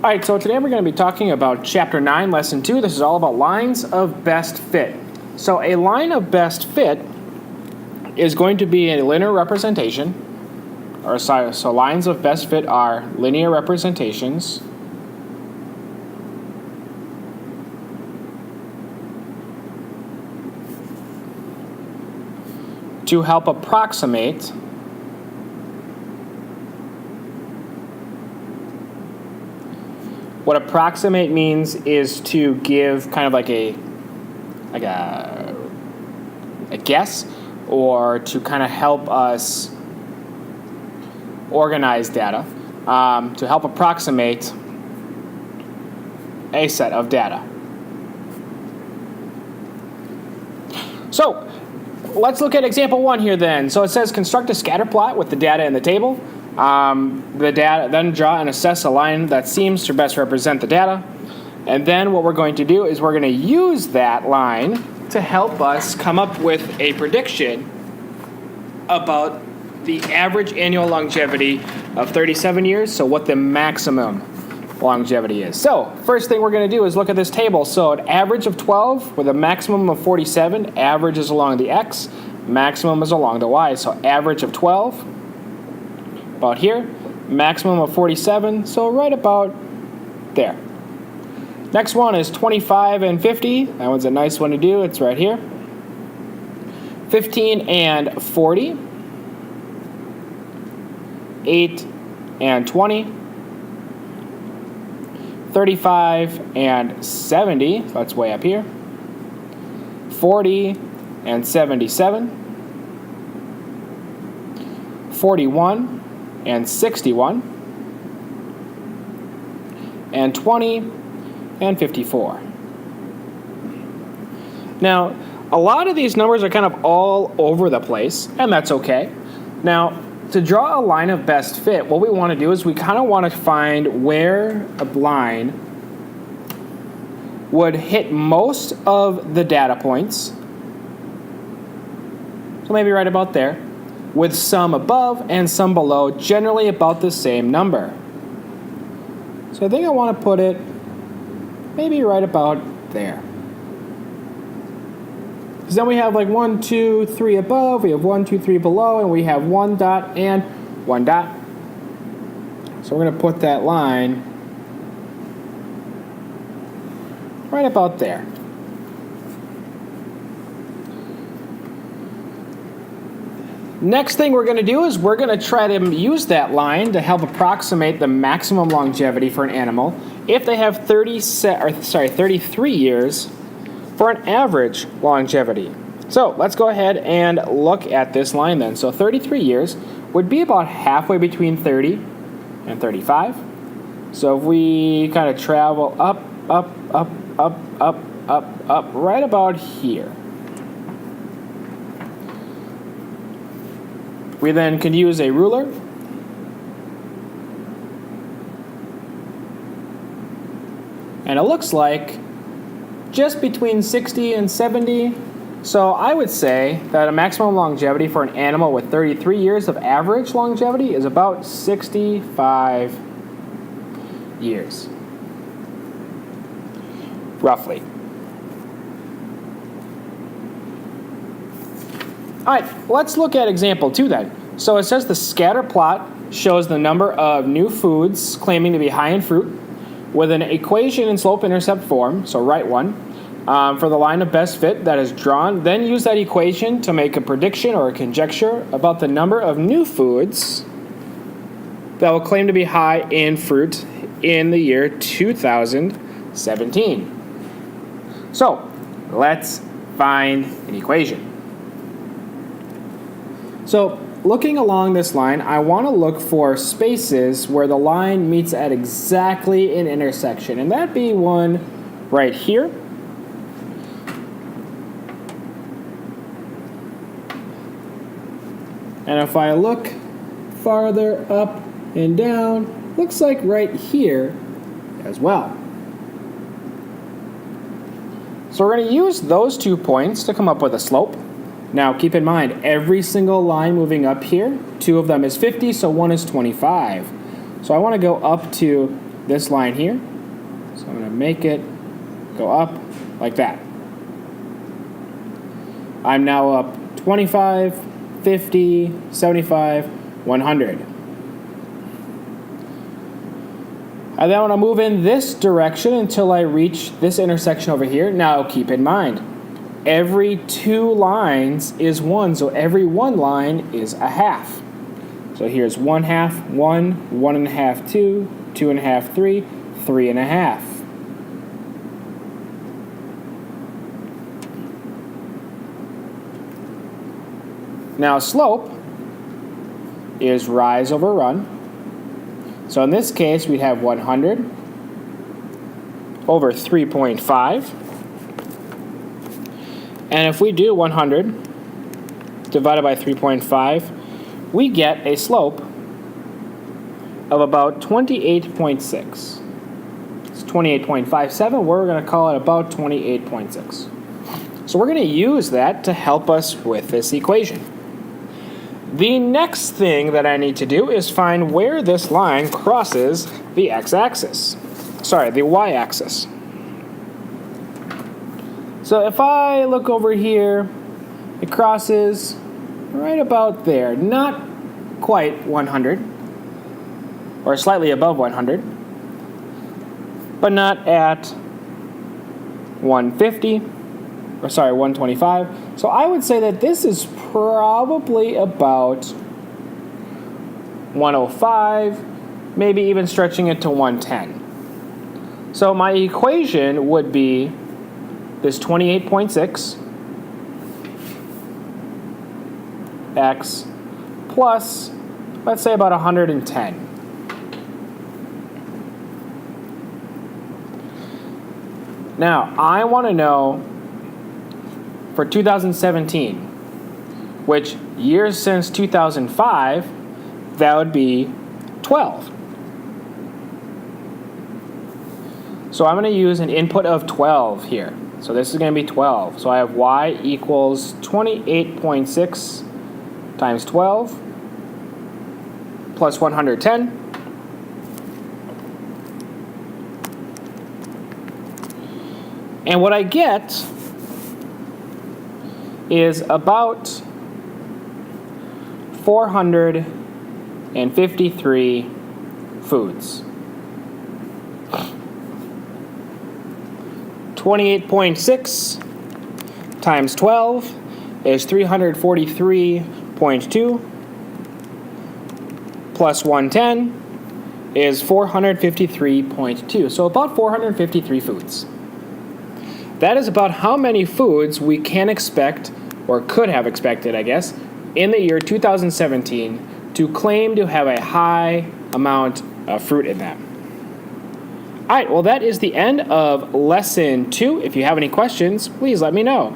All right, so today we're going to be talking about Chapter 9, Lesson 2. This is all about lines of best fit. So a line of best fit is going to be a linear representation. So lines of best fit are linear representations to help approximate what approximate means is to give kind of like a guess, or to kind of help us organize data, to help approximate a set of data. So let's look at example 1 here then. So it says construct a scatter plot with the data in the table. The data, then draw and assess a line that seems to best represent the data. And then what we're going to do is we're going to use that line to help us come up with a prediction about the average annual longevity of 37 years, so what the maximum longevity is. So first thing we're going to do is look at this table. So an average of 12 with a maximum of 47, average is along the x, maximum is along the y. So average of 12, about here, maximum of 47, so right about there. Next one is 25 and 50. That one's a nice one to do. It's right here. 15 and 40. 8 and 20. 35 and 70. That's way up here. 40 and 77. 41 and 61, and 20 and 54. Now, a lot of these numbers are kind of all over the place, and that's okay. Now, to draw a line of best fit, what we want to do is we kind of want to find where a line would hit most of the data points. So maybe right about there, with some above and some below, generally about the same number. So I think I want to put it maybe right about there. Because then we have like 1, 2, 3 above, we have 1, 2, 3 below, and we have 1 dot and 1 dot. So we're going to put that line right about there. Next thing we're going to do is we're going to try to use that line to help approximate the maximum longevity for an animal if they have 33 years for an average longevity. So let's go ahead and look at this line then. So 33 years would be about halfway between 30 and 35. So if we kind of travel up, right about here. We then can use a ruler and it looks like just between 60 and 70. So I would say that a maximum longevity for an animal with 33 years of average longevity is about 65 years, roughly. All right, let's look at example 2 then. So it says the scatter plot shows the number of new foods claiming to be high in fruit with an equation in slope-intercept form, so write one, for the line of best fit that is drawn. Then use that equation to make a prediction or a conjecture about the number of new foods that will claim to be high in fruit in the year 2017. So let's find an equation. So looking along this line, I want to look for spaces where the line meets at exactly an intersection, and that'd be one right here. And if I look farther up and down, looks like right here as well. So we're going to use those 2 points to come up with a slope. Now keep in mind, every single line moving up here, 2 of them is 50, so 1 is 25. So I want to go up to this line here. So I'm going to make it go up like that. I'm now up 25, 50, 75, 100. I then want to move in this direction until I reach this intersection over here. Now keep in mind, every 2 lines is 1, so every 1 line is a half. So here's 1/2, 1, 1.5, 2, 2.5, 3, 3.5. Now slope is rise over run. So in this case, we'd have 100 over 3.5. And if we do 100 divided by 3.5, we get a slope of about 28.6. It's 28.57. We're going to call it about 28.6. So we're going to use that to help us with this equation. The next thing that I need to do is find where this line crosses the x-axis. Sorry, the y-axis. So if I look over here, it crosses right about there. Not quite 100, or slightly above 100, but not at 150, or sorry, 125. So I would say that this is probably about 105, maybe even stretching it to 110. So my equation would be this 28.6 x plus, let's say, about 110. Now, I want to know for 2017, which years since 2005, that would be 12. So I'm going to use an input of 12 here. So this is going to be 12. So I have y equals 28.6 times 12 plus 110. And what I get is about 453 foods. 28.6 times 12 is 343.2 plus 110 is 453.2. So about 453 foods. That is about how many foods we can expect, or could have expected, I guess, in the year 2017 to claim to have a high amount of fruit in them. All right, well, that is the end of lesson 2. If you have any questions, please let me know.